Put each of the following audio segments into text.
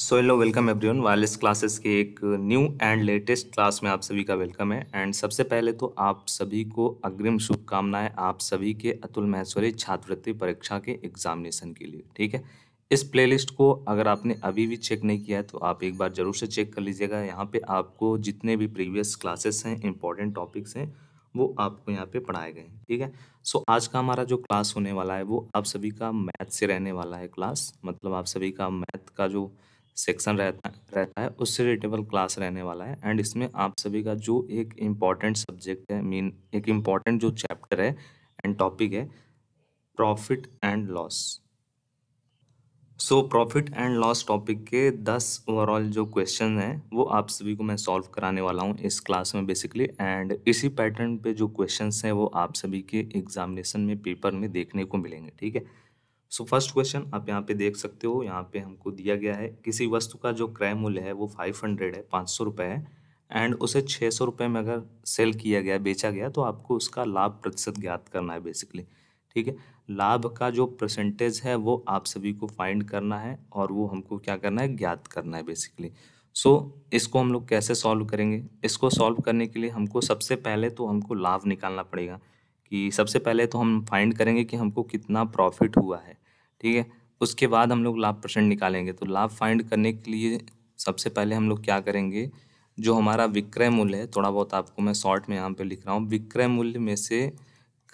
So hello welcome everyone. Wireless classes के एक new and latest class में आप सभी का वेलकम है। एंड सबसे पहले तो आप सभी को अग्रिम शुभकामनाएं आप सभी के अतुल महेश्वरी छात्रवृत्ति परीक्षा के एग्जामिनेशन के लिए। ठीक है, इस प्लेलिस्ट को अगर आपने अभी भी चेक नहीं किया है तो आप एक बार ज़रूर से चेक कर लीजिएगा। यहाँ पे आपको जितने भी प्रीवियस क्लासेस हैं, इंपॉर्टेंट टॉपिक्स हैं, वो आपको यहाँ पे पढ़ाए गए हैं। ठीक है, सो आज का हमारा जो क्लास होने वाला है वो आप सभी का मैथ से रहने वाला है। क्लास मतलब आप सभी का मैथ का जो सेक्शन रहता है उससे रिलेटेबल क्लास रहने वाला है। एंड इसमें आप सभी का जो एक इम्पॉर्टेंट सब्जेक्ट है, मीन एक इम्पॉर्टेंट जो चैप्टर है एंड टॉपिक है, profit and loss. So profit and loss topic के 10 ओवरऑल जो क्वेश्चन हैं वो आप सभी को मैं सॉल्व कराने वाला हूँ इस क्लास में बेसिकली। एंड इसी पैटर्न पे जो क्वेश्चंस हैं वो आप सभी के एग्जामिनेशन में पेपर में देखने को मिलेंगे। ठीक है, सो फर्स्ट क्वेश्चन आप यहाँ पे देख सकते हो। यहाँ पे हमको दिया गया है किसी वस्तु का जो क्रय मूल्य है वो 500 है, 500 रुपये है। एंड उसे 600 रुपये में अगर सेल किया गया, बेचा गया, तो आपको उसका लाभ प्रतिशत ज्ञात करना है बेसिकली। ठीक है, लाभ का जो परसेंटेज है वो आप सभी को फाइंड करना है और वो हमको क्या करना है, ज्ञात करना है बेसिकली। सो इसको हम लोग कैसे सॉल्व करेंगे? इसको सॉल्व करने के लिए हमको सबसे पहले तो हमको लाभ निकालना पड़ेगा। कि सबसे पहले तो हम फाइंड करेंगे कि हमको कितना प्रॉफिट हुआ है। ठीक है, उसके बाद हम लोग लाभ परसेंट निकालेंगे। तो लाभ फाइंड करने के लिए सबसे पहले हम लोग क्या करेंगे, जो हमारा विक्रय मूल्य है, थोड़ा बहुत आपको मैं शॉर्ट में यहाँ पे लिख रहा हूँ, विक्रय मूल्य में से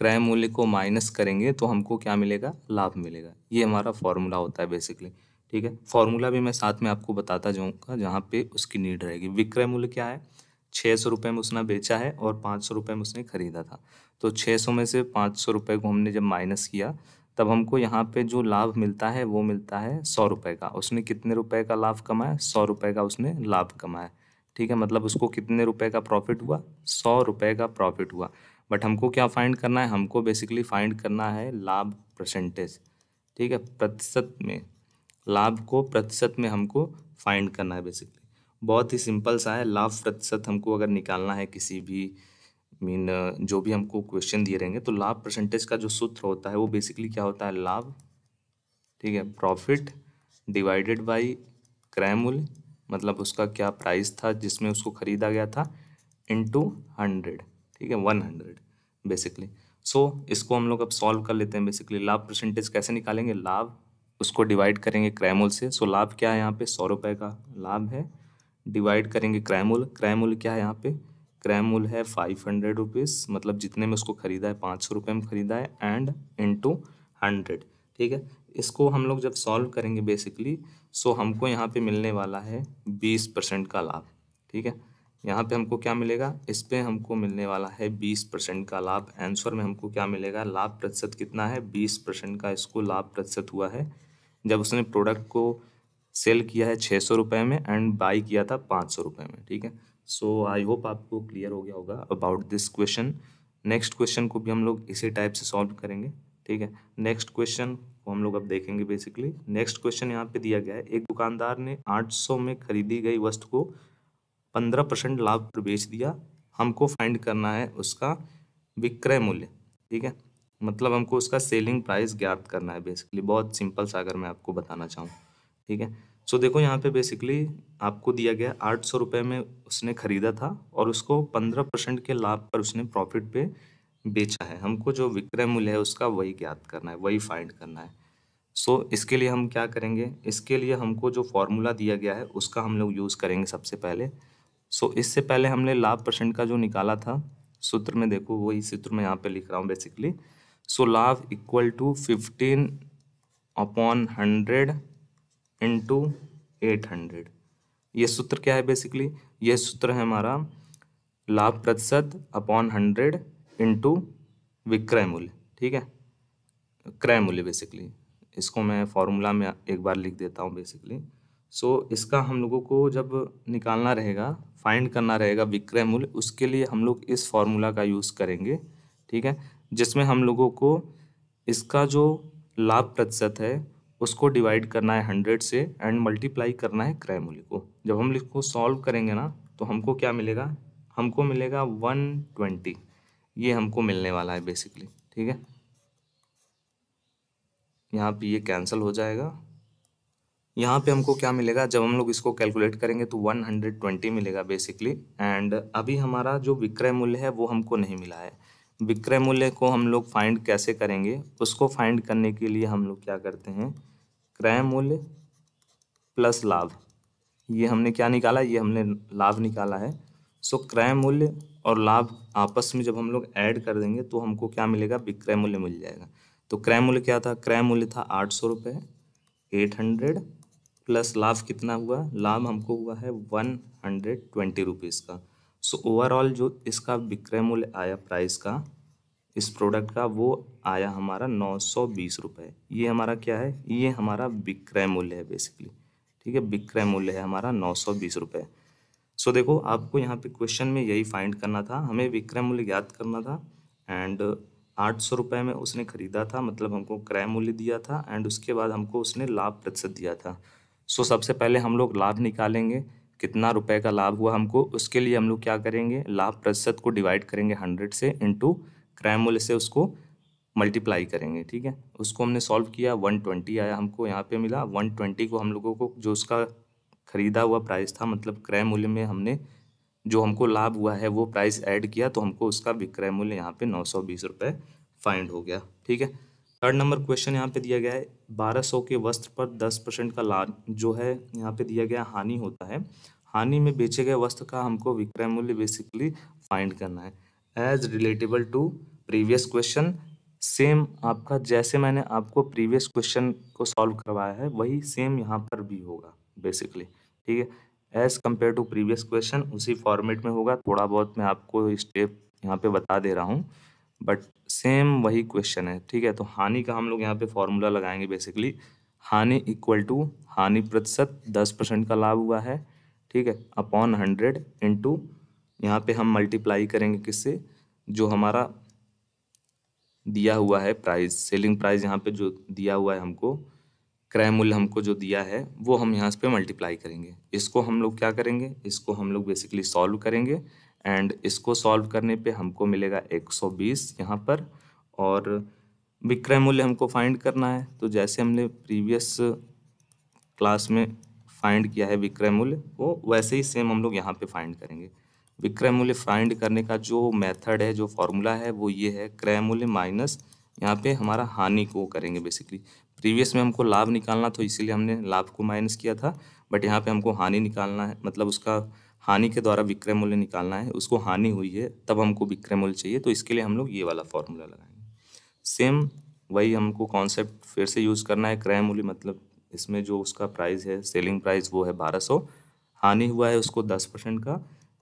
क्रय मूल्य को माइनस करेंगे तो हमको क्या मिलेगा, लाभ मिलेगा। ये हमारा फॉर्मूला होता है बेसिकली। ठीक है, फॉर्मूला भी मैं साथ में आपको बताता जाऊँगा जहाँ पे उसकी नीड रहेगी। विक्रय मूल्य क्या है, 600 रुपये में उसने बेचा है और 500 रुपये में उसने खरीदा था। तो 600 में से 500 रुपये को हमने जब माइनस किया तब हमको यहाँ पे जो लाभ मिलता है वो मिलता है 100 रुपये का। उसने कितने रुपए का लाभ कमाया, 100 रुपये का उसने लाभ कमाया। ठीक है, मतलब उसको कितने रुपए का प्रॉफिट हुआ, 100 रुपये का प्रॉफिट हुआ। बट हमको क्या फाइंड करना है, हमको बेसिकली फाइंड करना है लाभ परसेंटेज। ठीक है, प्रतिशत में, लाभ को प्रतिशत में हमको फाइंड करना है बेसिकली। बहुत ही सिंपल सा है। लाभ प्रतिशत हमको अगर निकालना है किसी भी मीन जो भी हमको क्वेश्चन दिए रहेंगे, तो लाभ परसेंटेज का जो सूत्र होता है वो बेसिकली क्या होता है, लाभ, ठीक है, प्रॉफिट डिवाइडेड बाय क्रय मूल्य, मतलब उसका क्या प्राइस था जिसमें उसको खरीदा गया था, इनटू 100। ठीक है, 100 बेसिकली। सो इसको हम लोग अब सॉल्व कर लेते हैं बेसिकली। लाभ परसेंटेज कैसे निकालेंगे, लाभ उसको डिवाइड करेंगे क्रय मूल्य से। सो लाभ क्या है यहाँ पे, 100 रुपये का लाभ है, डिवाइड करेंगे क्रय मूल्य। क्रय मूल्य क्या है यहाँ पे, क्रय मूल्य है 500 रुपीज़, मतलब जितने में उसको खरीदा है, 500 रुपये में खरीदा है, एंड इनटू 100। ठीक है, इसको हम लोग जब सॉल्व करेंगे बेसिकली, सो हमको यहाँ पे मिलने वाला है 20% का लाभ। ठीक है, यहाँ पे हमको क्या मिलेगा, इस पे हमको मिलने वाला है 20% का लाभ। आंसर में हमको क्या मिलेगा, लाभ प्रतिशत कितना है, 20% का इसको लाभ प्रतिशत हुआ है जब उसने प्रोडक्ट को सेल किया है 600 रुपये में एंड बाई किया था 500 रुपये में। ठीक है, सो आई होप आपको क्लियर हो गया होगा about this question. Next question को भी हम लोग इसी टाइप से सॉल्व करेंगे। ठीक है, नेक्स्ट क्वेश्चन को हम लोग अब देखेंगे बेसिकली। नेक्स्ट क्वेश्चन यहाँ पे दिया गया है, एक दुकानदार ने 800 में खरीदी गई वस्तु को 15% लाभ पर बेच दिया। हमको फाइंड करना है उसका विक्रय मूल्य। ठीक है, मतलब हमको उसका सेलिंग प्राइस ज्ञात करना है बेसिकली। बहुत सिंपल सा अगर मैं आपको बताना चाहूँ। ठीक है, सो देखो यहाँ पे बेसिकली आपको दिया गया 800 रुपये में उसने खरीदा था और उसको 15% के लाभ पर उसने प्रॉफिट पे बेचा है। हमको जो विक्रय मूल्य है उसका वही ज्ञात करना है, वही फाइंड करना है। सो इसके लिए हम क्या करेंगे, इसके लिए हमको जो फॉर्मूला दिया गया है उसका हम लोग यूज़ करेंगे सबसे पहले। सो इससे पहले हमने लाभ परसेंट का जो निकाला था सूत्र में, देखो वही सूत्र मैं यहाँ पे लिख रहा हूँ बेसिकली। सो लाभ इक्वल टू 15/100 इंटू 800। ये सूत्र क्या है बेसिकली, ये सूत्र है हमारा लाभ प्रतिशत अपॉन 100 इंटू विक्रय मूल्य। ठीक है, क्रय मूल्य बेसिकली। इसको मैं फॉर्मूला में एक बार लिख देता हूँ बेसिकली। सो इसका हम लोगों को जब निकालना रहेगा, फाइंड करना रहेगा विक्रय मूल्य, उसके लिए हम लोग इस फॉर्मूला का यूज़ करेंगे। ठीक है, जिसमें हम लोगों को इसका जो लाभ प्रतिशत है उसको डिवाइड करना है 100 से एंड मल्टीप्लाई करना है क्रय मूल्य को। जब हम इसको सॉल्व करेंगे ना तो हमको क्या मिलेगा, हमको मिलेगा 120। ये हमको मिलने वाला है बेसिकली। ठीक है, यहाँ पे ये कैंसिल हो जाएगा, यहाँ पे हमको क्या मिलेगा, जब हम लोग इसको कैलकुलेट करेंगे तो 120 मिलेगा बेसिकली। एंड अभी हमारा जो विक्रय मूल्य है वो हमको नहीं मिला है। विक्रय मूल्य को हम लोग फाइंड कैसे करेंगे, उसको फाइंड करने के लिए हम लोग क्या करते हैं, क्रय मूल्य प्लस लाभ, ये हमने क्या निकाला, ये हमने लाभ निकाला है। सो क्रय मूल्य और लाभ आपस में जब हम लोग ऐड कर देंगे तो हमको क्या मिलेगा, विक्रय मूल्य मिल जाएगा। तो क्रय मूल्य क्या था, क्रय मूल्य था 800 रुपये, 800 प्लस लाभ कितना हुआ, लाभ हमको हुआ है 120 रुपीज़ का। सो ओवरऑल जो इसका विक्रय मूल्य आया प्राइस का, इस प्रोडक्ट का, वो आया हमारा 920 रुपये। ये हमारा क्या है, ये हमारा विक्रय मूल्य है बेसिकली। ठीक है, विक्रय मूल्य है हमारा 920 रुपये। सो देखो, आपको यहाँ पे क्वेश्चन में यही फाइंड करना था, हमें विक्रय मूल्य ज्ञात करना था। एंड 800 रुपये में उसने खरीदा था, मतलब हमको क्रय मूल्य दिया था, एंड उसके बाद हमको उसने लाभ प्रतिशत दिया था। सो सबसे पहले हम लोग लाभ निकालेंगे, कितना रुपए का लाभ हुआ हमको, उसके लिए हम लोग क्या करेंगे, लाभ प्रतिशत को डिवाइड करेंगे 100 से, इंटू क्रय मूल्य से उसको मल्टीप्लाई करेंगे। ठीक है, उसको हमने सॉल्व किया, 120 आया हमको, यहाँ पे मिला 120 को हम लोगों को जो उसका खरीदा हुआ प्राइस था, मतलब क्रय मूल्य में हमने जो हमको लाभ हुआ है वो प्राइस ऐड किया, तो हमको उसका विक्रय मूल्य यहाँ पे 920 रुपये फाइंड हो गया। ठीक है, थर्ड नंबर क्वेश्चन यहाँ पे दिया गया है, 1200 के वस्त्र पर 10% का लाभ जो है यहाँ पे दिया गया, हानि होता है। हानि में बेचे गए वस्त्र का हमको विक्रय मूल्य बेसिकली फाइंड करना है। As relatable to previous question, same आपका जैसे मैंने आपको प्रीवियस क्वेश्चन को सॉल्व करवाया है वही सेम यहाँ पर भी होगा बेसिकली। ठीक है, as compare to previous question उसी फॉर्मेट में होगा। थोड़ा बहुत मैं आपको स्टेप यहाँ पे बता दे रहा हूँ, बट सेम वही क्वेश्चन है। ठीक है, तो हानि का हम लोग यहाँ पे फॉर्मूला लगाएंगे बेसिकली, हानि इक्वल टू हानि प्रतिशत 10% का लाभ हुआ है, ठीक है, अपॉन 100 इंटू यहाँ पे हम मल्टीप्लाई करेंगे किससे, जो हमारा दिया हुआ है प्राइस, सेलिंग प्राइस यहाँ पे जो दिया हुआ है हमको, क्रय मूल्य हमको जो दिया है वो हम यहाँ पे मल्टीप्लाई करेंगे। इसको हम लोग क्या करेंगे, इसको हम लोग बेसिकली सॉल्व करेंगे, एंड इसको सॉल्व करने पे हमको मिलेगा 120 यहाँ पर। और विक्रय मूल्य हमको फाइंड करना है, तो जैसे हमने प्रीवियस क्लास में फाइंड किया है विक्रय मूल्य, वो वैसे ही सेम हम लोग यहाँ पे फाइंड करेंगे। विक्रय मूल्य फाइंड करने का जो मेथड है, जो फॉर्मूला है वो ये है, क्रय मूल्य माइनस यहाँ पे हमारा हानि को करेंगे बेसिकली। प्रीवियस में हमको लाभ निकालना तो इसीलिए हमने लाभ को माइनस किया था, बट यहाँ पे हमको हानि निकालना है, मतलब उसका हानि के द्वारा विक्रय मूल्य निकालना है, उसको हानि हुई है तब हमको विक्रय मूल्य चाहिए, तो इसके लिए हम लोग ये वाला फॉर्मूला लगाएंगे। सेम वही हमको कॉन्सेप्ट फिर से यूज़ करना है, क्रय मूल्य मतलब इसमें जो उसका प्राइस है, सेलिंग प्राइस वो है 1200, हानि हुआ है उसको 10% का,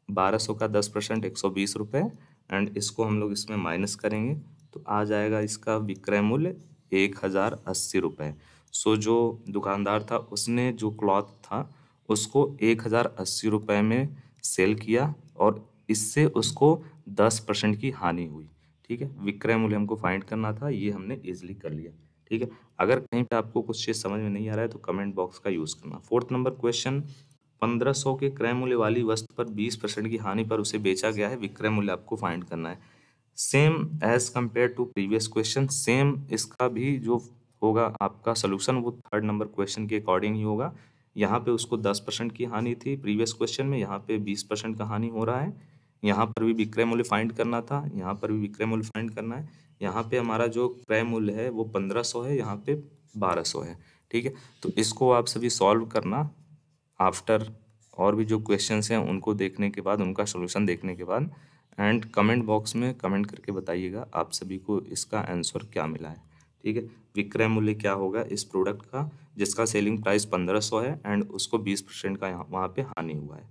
1200 का 10% 120 रुपये, एंड इसको हम लोग इसमें माइनस करेंगे तो आ जाएगा इसका विक्रय मूल्य 1080 रुपये। सो जो दुकानदार था उसने जो क्लॉथ था उसको 1080 रुपये में सेल किया, और इससे उसको 10% की हानि हुई। ठीक है, विक्रय मूल्य हमको फाइंड करना था, ये हमने इजीली कर लिया। ठीक है, अगर कहीं पे आपको कुछ चीज़ समझ में नहीं आ रहा है तो कमेंट बॉक्स का यूज़ करना। फोर्थ नंबर क्वेश्चन, 1500 के क्रय मूल्य वाली वस्तु पर 20% की हानि पर उसे बेचा गया है, विक्रय मूल्य आपको फाइंड करना है। Same as compare to previous question, same इसका भी जो होगा आपका सोल्यूशन वो थर्ड नंबर क्वेश्चन के अकॉर्डिंग ही होगा। यहाँ पे उसको 10% की हानि थी प्रीवियस क्वेश्चन में, यहाँ पे 20% का हानि हो रहा है। यहाँ पर भी विक्रय मूल्य फाइंड करना था, यहाँ पर भी विक्रय मूल्य फाइंड करना है। यहाँ पे हमारा जो क्रय मूल्य है वो 1500 है, यहाँ पे 1200 है। ठीक है, तो इसको आप सभी सॉल्व करना आफ्टर, और भी जो क्वेश्चंस हैं उनको देखने के बाद, उनका सॉल्यूशन देखने के बाद, एंड कमेंट बॉक्स में कमेंट करके बताइएगा आप सभी को इसका आंसर क्या मिला है। ठीक है, विक्रय मूल्य क्या होगा इस प्रोडक्ट का जिसका सेलिंग प्राइस 1500 है, एंड उसको 20% का यहाँ वहाँ पे हानि हुआ है।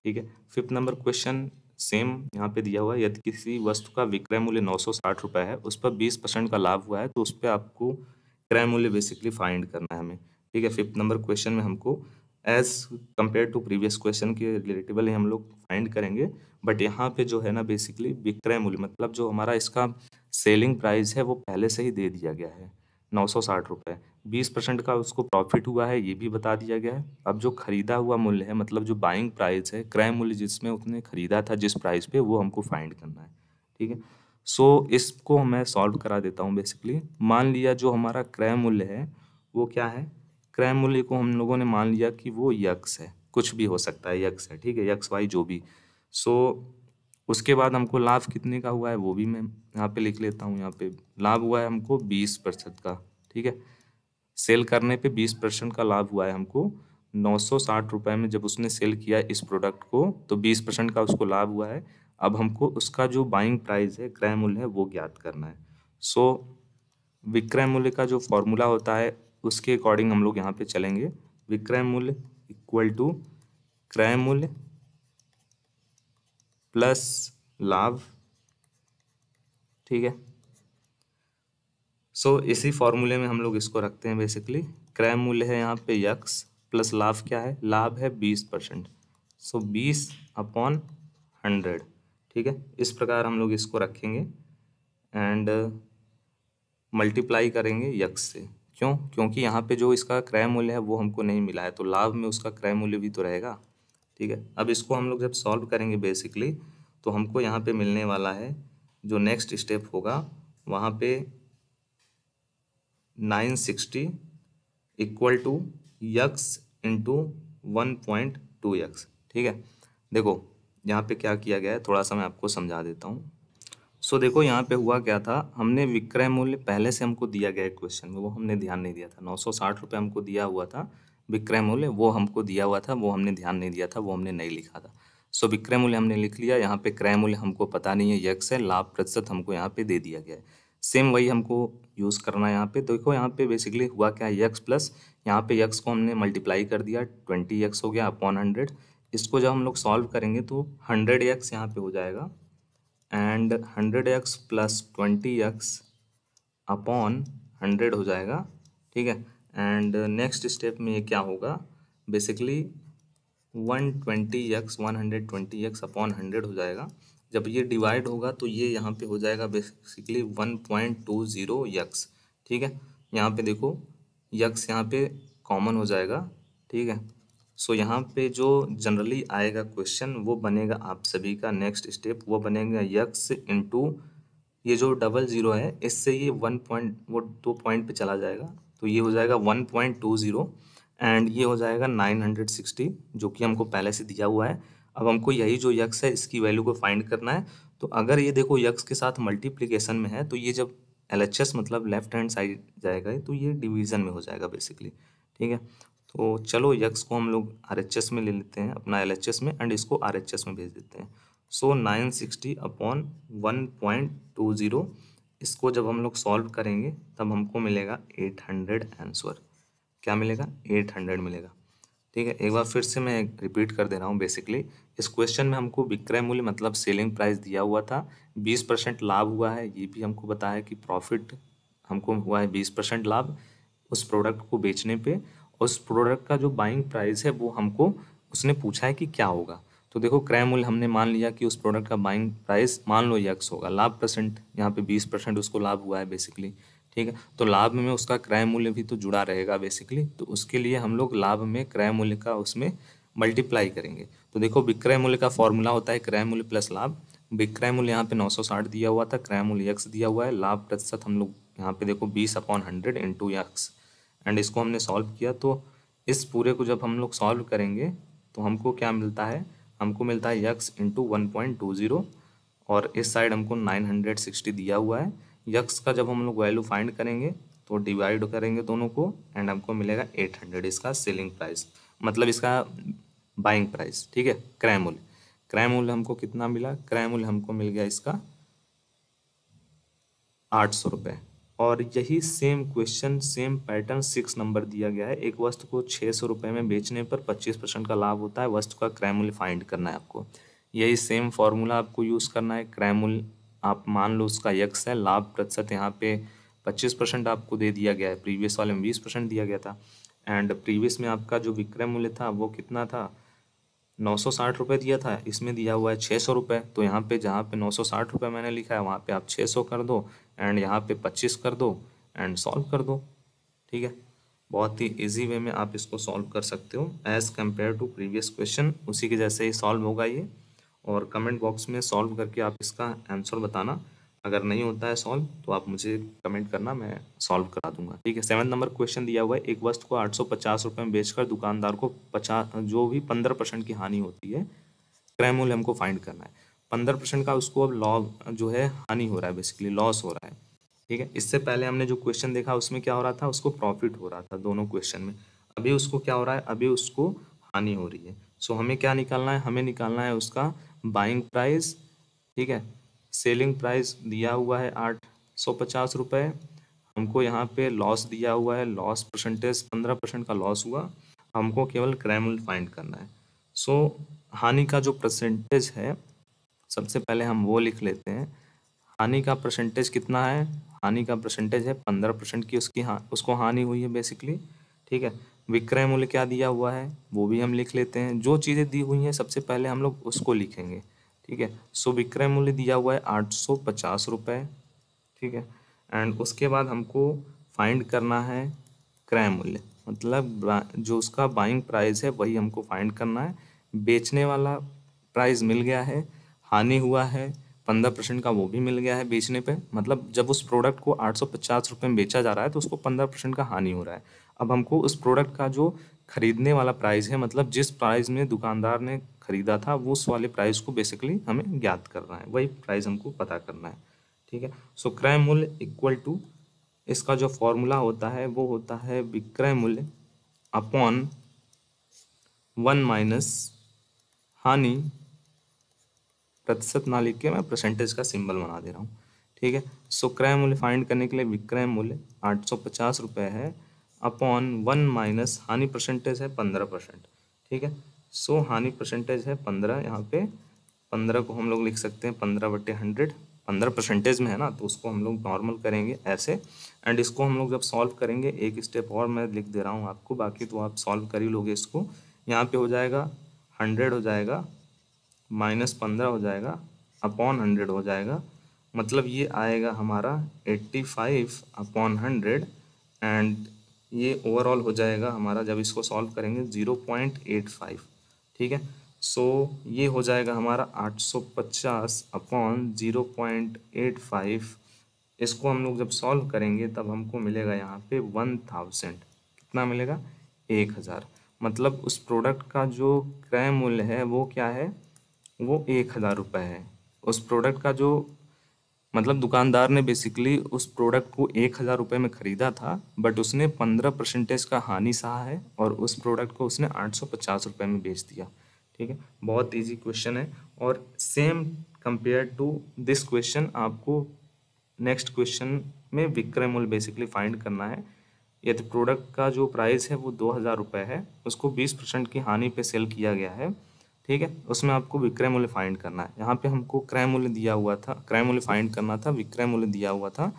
ठीक है, फिफ्थ नंबर क्वेश्चन सेम यहाँ पे दिया हुआ है, यदि किसी वस्तु का विक्रय मूल्य 960 रुपये है, उस पर 20% का लाभ हुआ है, तो उस पर आपको क्रय मूल्य बेसिकली फाइंड करना है हमें। ठीक है, फिफ्थ नंबर क्वेश्चन में हमको as compare to previous question के रिलेटेबल ही हम लोग फाइंड करेंगे, बट यहाँ पे जो है ना बेसिकली विक्रय मूल्य मतलब जो हमारा इसका सेलिंग प्राइस है वो पहले से ही दे दिया गया है 960 रुपये, 20% का उसको प्रॉफिट हुआ है ये भी बता दिया गया है। अब जो खरीदा हुआ मूल्य है मतलब जो बाइंग प्राइस है, क्रय मूल्य जिसमें उसने खरीदा था जिस प्राइस पे, वो हमको फाइंड करना है। ठीक है, सो इसको मैं सॉल्व करा देता हूँ बेसिकली। मान लिया जो हमारा क्रय मूल्य है वो क्या है, क्रय मूल्य को हम लोगों ने मान लिया कि वो यक्स है, कुछ भी हो सकता है, यक्स है, ठीक है, यक्स वाई जो भी। सो उसके बाद हमको लाभ कितने का हुआ है वो भी मैं यहाँ पे लिख लेता हूँ। यहाँ पे लाभ हुआ है हमको 20% का, ठीक है। सेल करने पे 20% का लाभ हुआ है हमको। 960 रुपये में जब उसने सेल किया इस प्रोडक्ट को तो 20% का उसको लाभ हुआ है। अब हमको उसका जो बाइंग प्राइस है, क्रय मूल्य है, वो ज्ञात करना है। सो विक्रय मूल्य का जो फॉर्मूला होता है उसके अकॉर्डिंग हम लोग यहाँ पे चलेंगे। विक्रय मूल्य इक्वल टू क्रय मूल्य प्लस लाभ, ठीक है। सो इसी फॉर्मूले में हम लोग इसको रखते हैं बेसिकली। क्रय मूल्य है यहाँ पे यक्स प्लस लाभ क्या है, लाभ है 20%। सो 20/100, ठीक है। इस प्रकार हम लोग इसको रखेंगे एंड मल्टीप्लाई करेंगे यक्स से। क्यों? क्योंकि यहाँ पे जो इसका क्रय मूल्य है वो हमको नहीं मिला है, तो लाभ में उसका क्रय मूल्य भी तो रहेगा, ठीक है। अब इसको हम लोग जब सॉल्व करेंगे बेसिकली तो हमको यहाँ पे मिलने वाला है, जो नेक्स्ट स्टेप होगा वहाँ पे 960 equal to x into 1.2 x, ठीक है। देखो यहाँ पे क्या किया गया है, थोड़ा सा मैं आपको समझा देता हूँ। सो देखो यहाँ पे हुआ क्या था, हमने विक्रय मूल्य पहले से हमको दिया गया है क्वेश्चन में, वो हमने ध्यान नहीं दिया था। 960 रुपये हमको दिया हुआ था विक्रय मूल्य, वो हमको दिया हुआ था, वो हमने ध्यान नहीं दिया था, वो हमने नहीं लिखा था। सो विक्रय मूल्य हमने लिख लिया। यहाँ पे क्रय मूल्य हमको पता नहीं है, यक्स है, लाभ प्रतिशत हमको यहाँ पे दे दिया गया है। सेम वही हमको यूज़ करना है यहाँ पे। देखो यहाँ पे बेसिकली हुआ क्या है, यक्स प्लस, यहाँ पे यक्स को हमने मल्टीप्लाई कर दिया, 20 यक्स हो गया अपॉन 100। इसको जब हम लोग सॉल्व करेंगे तो 100 यक्स यहाँ पे हो जाएगा and 100 x plus 20 x upon 100 हो जाएगा, ठीक है। एंड नेक्स्ट स्टेप में ये क्या होगा, बेसिकली 120 यक्स 120 यक्स अपॉन 100 हो जाएगा। जब ये डिवाइड होगा तो ये यहाँ पे हो जाएगा बेसिकली 1.20 यक्स, ठीक है। यहाँ पे देखो यक्स यहाँ पे कॉमन हो जाएगा, ठीक है। सो यहाँ पे जो जनरली आएगा क्वेश्चन वो बनेगा आप सभी का, नेक्स्ट स्टेप वो बनेगा यक्स इंटू ये जो डबल ज़ीरो है इससे ये 1 पॉइंट वो 2 पॉइंट पे चला जाएगा, तो ये हो जाएगा 1.20 एंड ये हो जाएगा 960 जो कि हमको पहले से दिया हुआ है। अब हमको यही जो यक्स है इसकी वैल्यू को फाइंड करना है। तो अगर ये देखो यक्स के साथ मल्टीप्लिकेशन में है तो ये जब LHS मतलब लेफ्ट हैंड साइड जाएगा तो ये डिवीज़न में हो जाएगा बेसिकली, ठीक है। तो चलो यक्स को हम लोग RHS में ले लेते हैं, अपना LHS में, एंड इसको RHS में भेज देते हैं। सो 960 अपॉन 1.20, इसको जब हम लोग सॉल्व करेंगे तब हमको मिलेगा 800 आंसर। क्या मिलेगा? 800 मिलेगा, ठीक है। एक बार फिर से मैं रिपीट कर दे रहा हूँ। बेसिकली इस क्वेश्चन में हमको विक्रय मूल्य मतलब सेलिंग प्राइस दिया हुआ था, 20% लाभ हुआ है, ये भी हमको बताया कि प्रॉफिट हमको हुआ है 20% लाभ उस प्रोडक्ट को बेचने पे। उस प्रोडक्ट का जो बाइंग प्राइस है वो हमको उसने पूछा है कि क्या होगा। तो देखो क्रय मूल्य हमने मान लिया कि उस प्रोडक्ट का बाइंग प्राइस मान लो यक्स होगा, लाभ परसेंट यहाँ पे 20% उसको लाभ हुआ है बेसिकली, ठीक है। तो लाभ में उसका क्रय मूल्य भी तो जुड़ा रहेगा बेसिकली, तो उसके लिए हम लोग लाभ में क्रय मूल्य का उसमें मल्टीप्लाई करेंगे। तो देखो विक्रय मूल्य का फॉर्मूला होता है क्रय मूल्य प्लस लाभ। विक्रय मूल्य यहाँ पे 960 दिया हुआ था, क्रय मूल्य यक्स दिया हुआ है, लाभ प्रतिशत हम लोग यहाँ पे देखो 20/100 इंटू यक्स, एंड इसको हमने सॉल्व किया। तो इस पूरे को जब हम लोग सॉल्व करेंगे तो हमको क्या मिलता है, हमको मिलता है यक्स इंटू 1.20 और इस साइड हमको 960 दिया हुआ है। यक्स का जब हम लोग वैल्यू फाइंड करेंगे तो डिवाइड करेंगे दोनों को एंड हमको मिलेगा 800, इसका सेलिंग प्राइस मतलब इसका बाइंग प्राइस, ठीक है। क्रय मूल्य, क्रय मूल्य हमको कितना मिला, क्रय मूल्य हमको मिल गया इसका 800 रुपये। और यही same question same pattern 6 number दिया गया है। एक वस्तु को 600 रुपये में बेचने पर 25% का लाभ होता है, वस्तु का क्रय मूल्य फाइंड करना है आपको। यही सेम फार्मूला आपको यूज़ करना है। क्रय मूल्य आप मान लो उसका यक्स है, लाभ प्रतिशत यहाँ पे 25% आपको दे दिया गया है, प्रीवियस वाले में 20% दिया गया था, एंड प्रीवियस में आपका जो विक्रय मूल्य था वो कितना था, 960 रुपये दिया था, इसमें दिया हुआ है 600 रुपये। तो यहाँ पे जहाँ पे 960 रुपये मैंने लिखा है वहाँ पे आप 600 कर दो एंड यहाँ पे 25 कर दो एंड सॉल्व कर दो, ठीक है। बहुत ही इजी वे में आप इसको सॉल्व कर सकते हो as compare to previous question, उसी के जैसे ही सॉल्व होगा ये। और कमेंट बॉक्स में सॉल्व करके आप इसका आंसर बताना। अगर नहीं होता है सॉल्व तो आप मुझे कमेंट करना, मैं सॉल्व करा दूंगा। ठीक है, 7 नंबर क्वेश्चन दिया हुआ है, एक वस्तु को 850 रुपये में बेचकर दुकानदार को 50 जो भी 15% की हानि होती है, क्रय मूल्य हमको फाइंड करना है। 15% का उसको अब लॉस जो है हानि हो रहा है, बेसिकली लॉस हो रहा है। ठीक है, इससे पहले हमने जो क्वेश्चन देखा उसमें क्या हो रहा था, उसको प्रॉफिट हो रहा था दोनों क्वेश्चन में। अभी उसको क्या हो रहा है, अभी उसको हानि हो रही है। सो हमें क्या निकालना है, हमें निकालना है उसका बाइंग प्राइस। ठीक है, सेलिंग प्राइस दिया हुआ है 850 रुपये, हमको यहाँ पे लॉस दिया हुआ है, लॉस परसेंटेज 15% का लॉस हुआ, हमको केवल क्रय मूल्य फाइंड करना है। सो हानि का जो परसेंटेज है, सबसे पहले हम वो लिख लेते हैं। हानि का परसेंटेज कितना है, हानि का परसेंटेज है 15% की उसकी उसको हानि हुई है बेसिकली। ठीक है, विक्रय मूल्य क्या दिया हुआ है वो भी हम लिख लेते हैं। जो चीज़ें दी हुई हैं सबसे पहले हम लोग उसको लिखेंगे। ठीक है, सो विक्रय मूल्य दिया हुआ है 850 रुपये। ठीक है, एंड उसके बाद हमको फाइंड करना है क्रय मूल्य, मतलब जो उसका बाइंग प्राइस है वही हमको फाइंड करना है। बेचने वाला प्राइस मिल गया है, हानि हुआ है 15% का, वो भी मिल गया है बेचने पे। मतलब जब उस प्रोडक्ट को 850 रुपये में बेचा जा रहा है तो उसको 15% का हानि हो रहा है। अब हमको उस प्रोडक्ट का जो खरीदने वाला प्राइस है, मतलब जिस प्राइस में दुकानदार ने खरीदा था वो उस वाले प्राइस को बेसिकली हमें ज्ञात करना है, वही प्राइस हमको पता करना है। ठीक है, सो क्रय मूल्य इक्वल टू, इसका जो फॉर्मूला होता है वो होता है विक्रय मूल्य अपॉन 1 माइनस हानि प्रतिशत, ना लिख के मैं परसेंटेज का सिंबल बना दे रहा हूँ। ठीक है, सो क्रय मूल्य फाइंड करने के लिए विक्रय मूल्य 850 रुपये है अपॉन 1 माइनस हानि परसेंटेज है 15%। ठीक है, सो हानि परसेंटेज है 15, यहाँ पे 15 को हम लोग लिख सकते हैं 15/100। 15 परसेंटेज में है ना, तो उसको हम लोग नॉर्मल करेंगे ऐसे। एंड इसको हम लोग जब सॉल्व करेंगे, एक स्टेप और मैं लिख दे रहा हूँ आपको, बाकी तो आप सॉल्व कर ही लोगे इसको। यहाँ पे हो जाएगा 100 हो जाएगा, -15 हो जाएगा, अपॉन 100 हो जाएगा, मतलब ये आएगा हमारा 85/100। एंड ये ओवरऑल हो जाएगा हमारा, जब इसको सॉल्व करेंगे 0.85। ठीक है, सो ये हो जाएगा हमारा 850/0.85। इसको हम लोग जब सॉल्व करेंगे तब हमको मिलेगा यहाँ पे 1000। कितना मिलेगा, 1000। मतलब उस प्रोडक्ट का जो क्रय मूल्य है वो क्या है, वो 1000 रुपये है। उस प्रोडक्ट का जो, मतलब दुकानदार ने बेसिकली उस प्रोडक्ट को 1000 रुपये में ख़रीदा था, बट उसने 15% का हानि सहा है और उस प्रोडक्ट को उसने 850 रुपये में बेच दिया। ठीक है, बहुत इजी क्वेश्चन है। और same compare to this question आपको नेक्स्ट क्वेश्चन में विक्रय मूल्य बेसिकली फाइंड करना है। यदि प्रोडक्ट का जो प्राइस है वो 2000 रुपये है, उसको 20% की हानि पे सेल किया गया है। ठीक है, उसमें आपको विक्रय मूल्य फाइंड करना है। यहाँ पे हमको क्रय मूल्य दिया हुआ था, क्रय मूल्य फाइंड करना था, विक्रय मूल्य दिया हुआ था।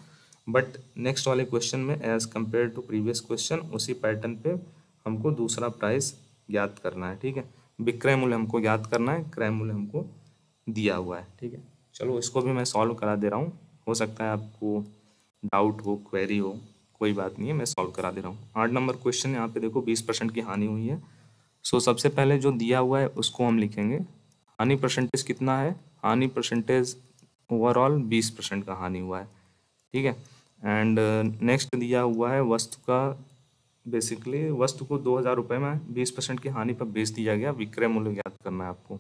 बट नेक्स्ट वाले क्वेश्चन में as compare to previous question उसी पैटर्न पे हमको दूसरा प्राइस ज्ञात करना है। ठीक है, विक्रय मूल्य हमको ज्ञात करना है, क्रय मूल्य हमको दिया हुआ है। ठीक है, चलो इसको भी मैं सॉल्व करा दे रहा हूँ, हो सकता है आपको डाउट हो, क्वेरी हो, कोई बात नहीं है, मैं सॉल्व करा दे रहा हूँ। 8 नंबर क्वेश्चन, यहाँ पे देखो 20% की हानि हुई है। सो सबसे पहले जो दिया हुआ है उसको हम लिखेंगे। हानि परसेंटेज कितना है, हानि परसेंटेज ओवरऑल 20% का हानि हुआ है। ठीक है, एंड नेक्स्ट दिया हुआ है वस्तु का, बेसिकली वस्तु को 2000 रुपये में 20% की हानि पर बेच दिया गया, विक्रय मूल्य ज्ञात करना है आपको।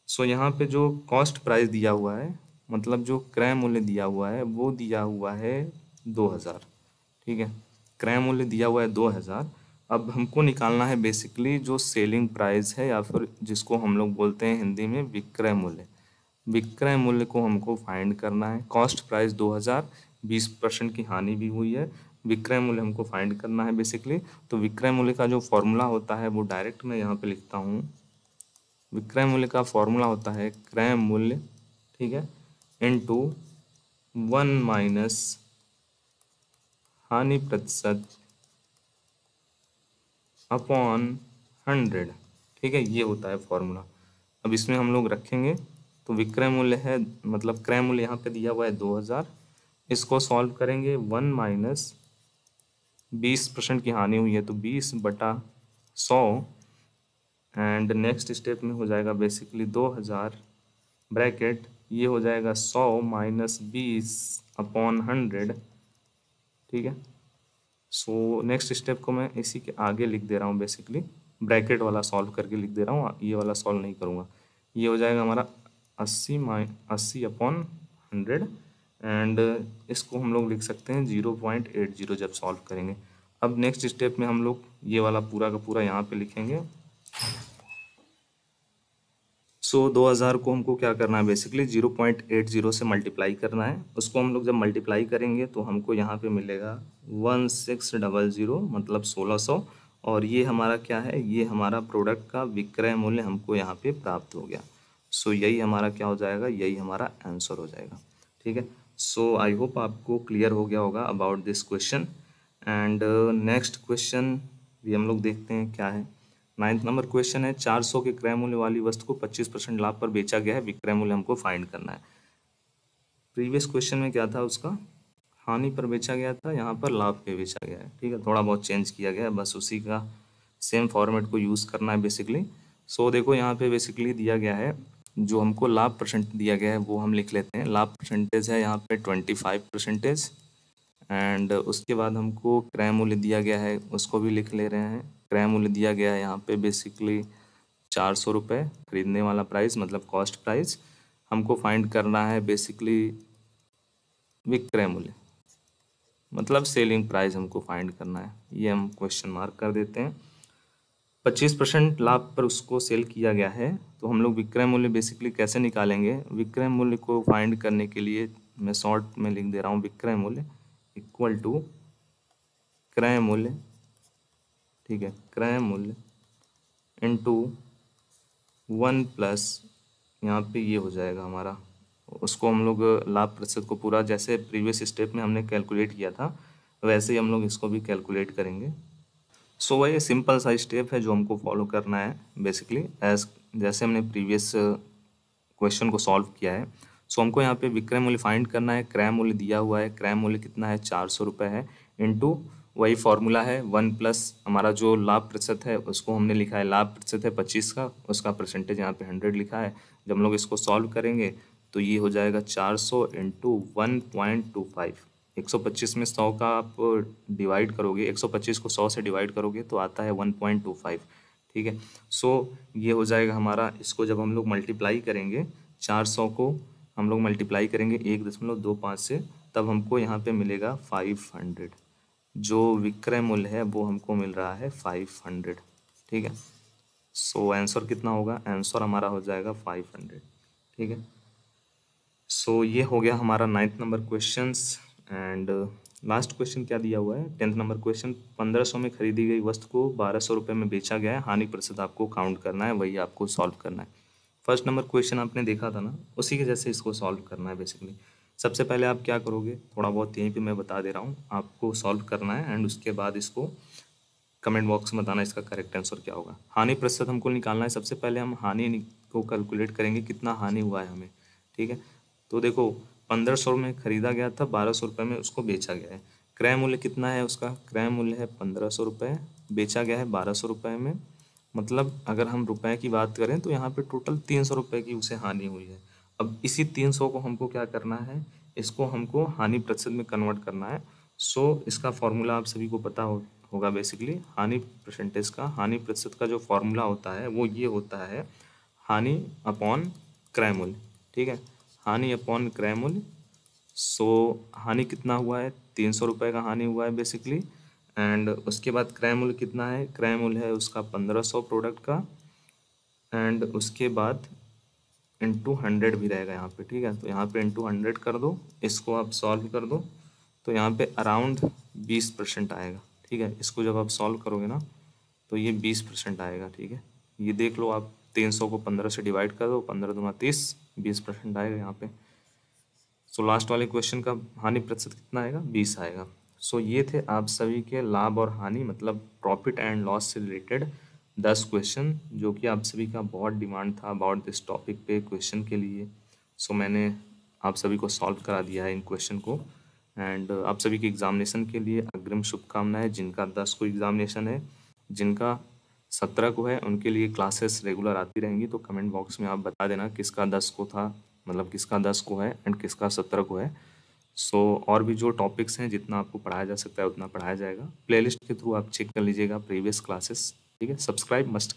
सो यहाँ पे जो कॉस्ट प्राइस दिया हुआ है, मतलब जो क्रय मूल्य दिया हुआ है वो दिया हुआ है 2000। ठीक है, क्रय मूल्य दिया हुआ है 2000। अब हमको निकालना है बेसिकली जो सेलिंग प्राइस है, या फिर जिसको हम लोग बोलते हैं हिंदी में विक्रय मूल्य। विक्रय मूल्य को हमको फाइंड करना है। कॉस्ट प्राइस 2000, 20% की हानि भी हुई है, विक्रय मूल्य हमको फाइंड करना है बेसिकली। तो विक्रय मूल्य का जो फॉर्मूला होता है वो डायरेक्ट मैं यहाँ पे लिखता हूँ। विक्रय मूल्य का फॉर्मूला होता है क्रय मूल्य, ठीक है, इनटू 1 माइनस हानि प्रतिशत अपॉन 100। ठीक है, ये होता है फॉर्मूला। अब इसमें हम लोग रखेंगे, तो विक्रय मूल्य है, मतलब क्रय मूल्य यहाँ पे दिया हुआ है 2000, इसको सॉल्व करेंगे 1 माइनस 20% की हानि हुई है तो 20/100, एंड नेक्स्ट स्टेप में हो जाएगा बेसिकली 2000 ब्रैकेट ये हो जाएगा 100 माइनस 20 अपॉन 100, ठीक है। सो नेक्स्ट स्टेप को मैं इसी के आगे लिख दे रहा हूँ, बेसिकली ब्रैकेट वाला सॉल्व करके लिख दे रहा हूँ, ये वाला सॉल्व नहीं करूँगा। ये हो जाएगा हमारा 80 अपॉन 100 एंड इसको हम लोग लिख सकते हैं 0.80 जब सॉल्व करेंगे। अब नेक्स्ट स्टेप में हम लोग ये वाला पूरा का पूरा यहाँ पे लिखेंगे। सो 2000 को हमको क्या करना है, बेसिकली 0.80 से मल्टीप्लाई करना है। उसको हम लोग जब मल्टीप्लाई करेंगे तो हमको यहाँ पे मिलेगा 1600, मतलब 1600। और ये हमारा क्या है, ये हमारा प्रोडक्ट का विक्रय मूल्य हमको यहाँ पे प्राप्त हो गया। सो यही हमारा क्या हो जाएगा, यही हमारा आंसर हो जाएगा, ठीक है। सो आई होप आपको क्लियर हो गया होगा about this question. And next question भी हम लोग देखते हैं क्या है। 9th नंबर क्वेश्चन है, 400 के क्रय मूल्य वाली वस्तु को 25% लाभ पर बेचा गया है, विक्रय मूल्य हमको फाइंड करना है। प्रीवियस क्वेश्चन में क्या था, उसका हानि पर बेचा गया था, यहाँ पर लाभ पे बेचा गया है, ठीक है। थोड़ा बहुत चेंज किया गया है, बस उसी का सेम फॉर्मेट को यूज़ करना है बेसिकली। सो देखो यहाँ पे बेसिकली दिया गया है, जो हमको लाभ परसेंट दिया गया है वो हम लिख लेते हैं। लाभ परसेंटेज है यहाँ पे 25%। एंड उसके बाद हमको क्रय मूल्य दिया गया है, उसको भी लिख ले रहे हैं। क्रय मूल्य दिया गया है यहाँ पे बेसिकली 400 रुपये, खरीदने वाला प्राइस मतलब कॉस्ट प्राइस। हमको फाइंड करना है बेसिकली विक्रय मूल्य, मतलब सेलिंग प्राइस हमको फाइंड करना है। ये हम क्वेश्चन मार्क कर देते हैं। 25% लाभ पर उसको सेल किया गया है, तो हम लोग विक्रय मूल्य बेसिकली कैसे निकालेंगे। विक्रय मूल्य को फाइंड करने के लिए मैं शॉर्ट में लिख दे रहा हूँ, विक्रय मूल्य इक्वल टू क्रय मूल्य, ठीक है, क्रय मूल्य इनटू 1 प्लस यहाँ पे ये हो जाएगा हमारा, उसको हम लोग लाभ प्रतिशत को पूरा जैसे प्रीवियस स्टेप में हमने कैलकुलेट किया था वैसे ही हम लोग इसको भी कैलकुलेट करेंगे। सो वही सिंपल सा स्टेप है जो हमको फॉलो करना है बेसिकली, एज जैसे हमने प्रीवियस क्वेश्चन को सॉल्व किया है। सो हमको यहाँ पे विक्रय मूल्य फाइंड करना है। क्रय मूल्य दिया हुआ है, क्रय मूल्य कितना है, 400 रुपये है, इनटू वही फॉर्मूला है 1 प्लस हमारा जो लाभ प्रतिशत है उसको हमने लिखा है, लाभ प्रतिशत है 25 का, उसका परसेंटेज यहाँ पे 100 लिखा है। जब हम लोग इसको सॉल्व करेंगे तो ये हो जाएगा 400 इंटू 1.25। 125 में 100 का आप डिवाइड करोगे, 125 को 100 से डिवाइड करोगे तो आता है 1.25, ठीक है। सो ये हो जाएगा हमारा, इसको जब हम लोग मल्टीप्लाई करेंगे 400 को हम लोग मल्टीप्लाई करेंगे 1.25 से, तब हमको यहाँ पे मिलेगा 500। जो विक्रय मूल्य है वो हमको मिल रहा है 500, ठीक है। सो आंसर कितना होगा, आंसर हमारा हो जाएगा 500, ठीक है। सो ये हो गया हमारा 9th number questions. And last question क्या दिया हुआ है, 10th नंबर क्वेश्चन, 1500 में खरीदी गई वस्तु को 1200 रुपये में बेचा गया है, हानि प्रतिशत आपको काउंट करना है, वही आपको सॉल्व करना है। फर्स्ट नंबर क्वेश्चन आपने देखा था ना, उसी के जैसे इसको सॉल्व करना है बेसिकली। सबसे पहले आप क्या करोगे, थोड़ा बहुत यहीं पे मैं बता दे रहा हूँ, आपको सॉल्व करना है एंड उसके बाद इसको कमेंट बॉक्स में बताना इसका करेक्ट आंसर क्या होगा। हानि प्रतिशत हमको निकालना है। सबसे पहले हम हानि को कैलकुलेट करेंगे, कितना हानि हुआ है हमें, ठीक है। तो देखो 1500 में खरीदा गया था, 1200 रुपये में उसको बेचा गया है। क्रय मूल्य कितना है उसका, क्रय मूल्य है 1500 रुपये, बेचा गया है 1200 रुपये में, मतलब अगर हम रुपए की बात करें तो यहाँ पे टोटल 300 रुपये की उसे हानि हुई है। अब इसी 300 को हमको क्या करना है, इसको हमको हानि प्रतिशत में कन्वर्ट करना है। सो इसका फॉर्मूला आप सभी को पता होगा बेसिकली, हानि परसेंटेज का, हानि प्रतिशत का जो फॉर्मूला होता है वो ये होता है, हानि अपॉन क्रय मूल्य, ठीक है, हानि अपॉन क्रय मूल्य। सो हानि कितना हुआ है, 300 रुपये का हानि हुआ है बेसिकली। एंड उसके बाद क्रय मूल्य कितना है, क्रय मूल्य है उसका 1500 प्रोडक्ट का, एंड उसके बाद इंटू 100 भी रहेगा यहाँ पे, ठीक है। तो यहाँ पे इंटू 100 कर दो, इसको आप सॉल्व कर दो तो यहाँ पे अराउंड 20% आएगा, ठीक है। इसको जब आप सॉल्व करोगे ना तो ये 20% आएगा, ठीक है। ये देख लो आप, 300 को 15 से डिवाइड कर दो, 15 दूना 30, 20% आएगा यहाँ पे। सो लास्ट वाले क्वेश्चन का हानि प्रतिशत कितना आएगा, 20 आएगा। सो ये थे आप सभी के लाभ और हानि मतलब प्रॉफिट एंड लॉस से रिलेटेड 10 क्वेश्चन, जो कि आप सभी का बहुत डिमांड था अबाउट दिस टॉपिक पे क्वेश्चन के लिए। सो मैंने आप सभी को सॉल्व करा दिया है इन क्वेश्चन को। एंड आप सभी के एग्जामिनेशन के लिए अग्रिम शुभकामनाएं। जिनका 10 को एग्जामिनेशन है, जिनका 17 को है, उनके लिए क्लासेस रेगुलर आती रहेंगी। तो कमेंट बॉक्स में आप बता देना किसका 10 को था, मतलब किसका 10 को है एंड किसका 17 को है। सो और भी जो टॉपिक्स हैं जितना आपको पढ़ाया जा सकता है उतना पढ़ाया जाएगा। प्लेलिस्ट के थ्रू आप चेक कर लीजिएगा प्रीवियस क्लासेस, ठीक है। Subscribe must